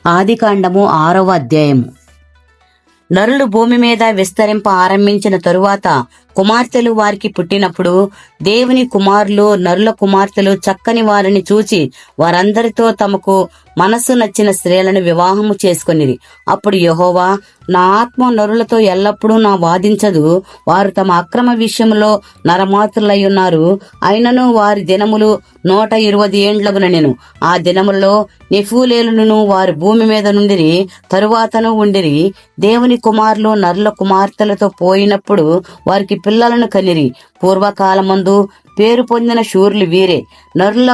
ఆదికాండము 6వ అధ్యాయము. నరులు భూమి మీద విస్తరింప ఆరంభించిన తరువాత కుమార్తెలు వారికి పుట్టినప్పుడు దేవుని కుమారులు నరుల కుమార్తెలు చక్కని వారిని చూచి వారందరితో తమకు మనస్సు నచ్చిన స్త్రీలను వివాహము చేసుకొనిరి. అప్పుడు యెహోవా, నా ఆత్మ నరులతో ఎల్లప్పుడూ నా వాదించదు. వారు తమ అక్రమ విషయంలో నరమాతులై ఉన్నారు. అయినను వారి దినములు 120 ఏండ్లగునెను. ఆ దినములలో నెఫూలేలును వారు భూమి మీద నుండిరి, తరువాతను ఉండిరి. దేవుని కుమారులు నరుల కుమార్తెలతో పోయినప్పుడు వారికి పిల్లలను కనిరి. పూర్వకాలమందు పేరు పొందిన శూరులు వీరే. నరుల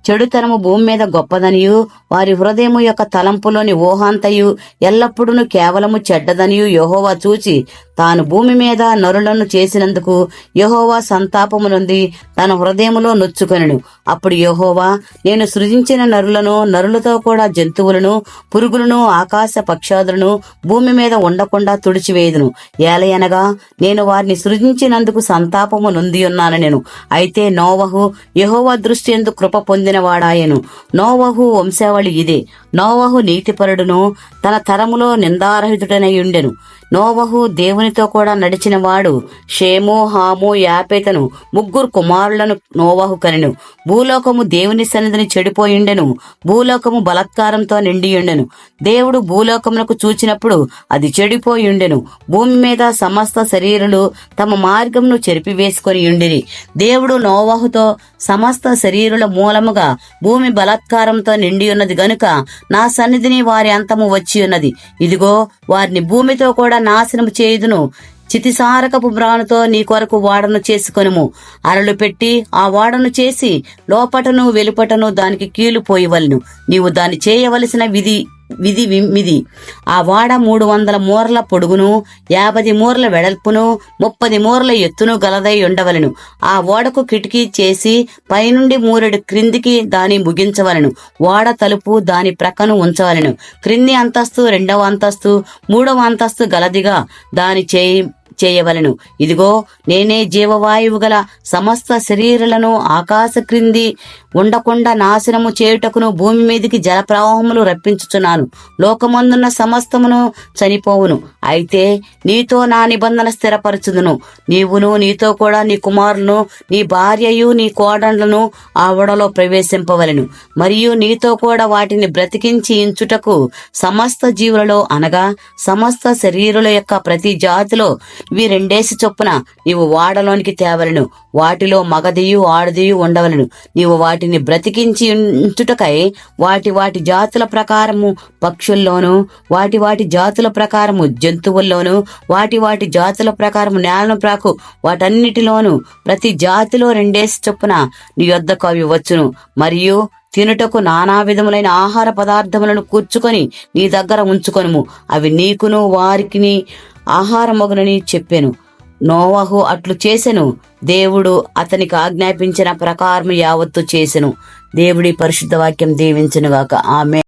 చెడుతనము భూమి మీద గొప్పదనియు వారి హృదయము యొక్క తలంపులోని ఊహాంతయు ఎల్లప్పుడూ కేవలము చెడ్డదనియు యెహోవా చూచి తాను భూమి మీద నరులను చేసినందుకు యెహోవా సంతాపము నొంది తన హృదయములో నొచ్చుకొనెను. అప్పుడు యెహోవా, నేను సృజించిన నరులను, నరులతో కూడా జంతువులను, పురుగులను, ఆకాశ పక్షాదులను భూమి మీద ఉండకుండా తుడిచివేయుదును. ఏలయనగా నేను వారిని సృజించినందుకు సంతాపము నొంది ఉన్నాను నేను. అయితే నోవహు యెహోవా దృష్టి యందు కృప పొందినవాడాయెను. నోవహు వంశావళి ఇదే. నోవహు నీతిపరుడును తన తరములో నిందారహితుడనై ఉండెను. నోవహు దేవునితో కూడా నడిచిన వాడు. షేము, హాము, యాపెతను 3 కుమారులను నోవహు కనెను. భూలోకము దేవుని సన్నిధిని చెడిపోయిండెను. భూలోకము బలాత్కారంతో నిండియుండెను. దేవుడు భూలోకమునకు చూచినప్పుడు అది చెడిపోయిండెను. భూమి మీద సమస్త శరీరులు తమ మార్గమును చెరిపివేసుకొని ఉండిరి. దేవుడు నోవహుతో, సమస్త శరీరుల మూలముగా భూమి బలాత్కారంతో నిండి ఉన్నది గనుక నా సన్నిధిని వారి అంతము వచ్చి ఉన్నది. ఇదిగో, వారిని భూమితో కూడా నాశనము చేయుదును. చితిసారకపు మ్రానుతో నీ కొరకు వాడను చేసుకొనుము. అరలు పెట్టి ఆ వాడను చేసి లోపటను వెలుపటను దానికి కీలు పోయవలెను. నీవు దాన్ని చేయవలసిన విధి ఆ వాడ 300 మూరల పొడుగును, 50 మూరల వెడల్పును, 30 మూరల ఎత్తును గలదై ఉండవలెను. ఆ ఓడకు కిటికీ చేసి పైనుండి 3 క్రిందికి దాని ముగించవలెను. ఓడ తలుపు దాని ప్రక్కను ఉంచవలెను. క్రింది అంతస్తు 2వ అంతస్తు 3వ అంతస్తు గలదిగా దాని చేయవలెను. ఇదిగో, నేనే జీవవాయువు గల సమస్త శరీరులను ఆకాశ క్రింది ఉండకుండా నాశనము చేయుటకును భూమి మీదికి జలప్రవాహములు రప్పించుచున్నాను. లోకమందున్న సమస్తమును చనిపోవును. అయితే నీతో నా నిబంధన స్థిరపరచుదును. నీవును నీతో కూడా నీ కుమారులను, నీ భార్యయు, నీ కోడళ్లను ఆ ఓడలో ప్రవేశింపవలెను. మరియు నీతో కూడా వాటిని బ్రతికించి ఇంచుటకు సమస్త జీవులలో అనగా సమస్త శరీరుల యొక్క ప్రతి జాతిలో 2 చొప్పున నీవు వాడలోనికి తేవలను. వాటిలో మగదియు ఆడదియు ఉండవలను. నీవు వాటిని బ్రతికించి ఉంచుటకై వాటి జాతుల ప్రకారము పక్షుల్లోను, వాటి జాతుల ప్రకారము జంతువుల్లోను, వాటి జాతుల ప్రకారము నేలను ప్రాకు వాటన్నిటిలోను ప్రతి జాతిలో 2 చొప్పున నీ యొద్దకు అవి వచ్చును. మరియు తినుటకు నానా విధములైన ఆహార పదార్థములను కూర్చుకొని నీ దగ్గర ఉంచుకొనుము. అవి నీకును వారికిని ఆహారమగునని చెప్పెను. నోవహు అట్లు చేసెను. దేవుడు అతనికి ఆజ్ఞాపించిన ప్రకారము యావత్తు చేసెను. దేవుడి పరిశుద్ధ వాక్యం దీవించునుగాక. ఆమేన్.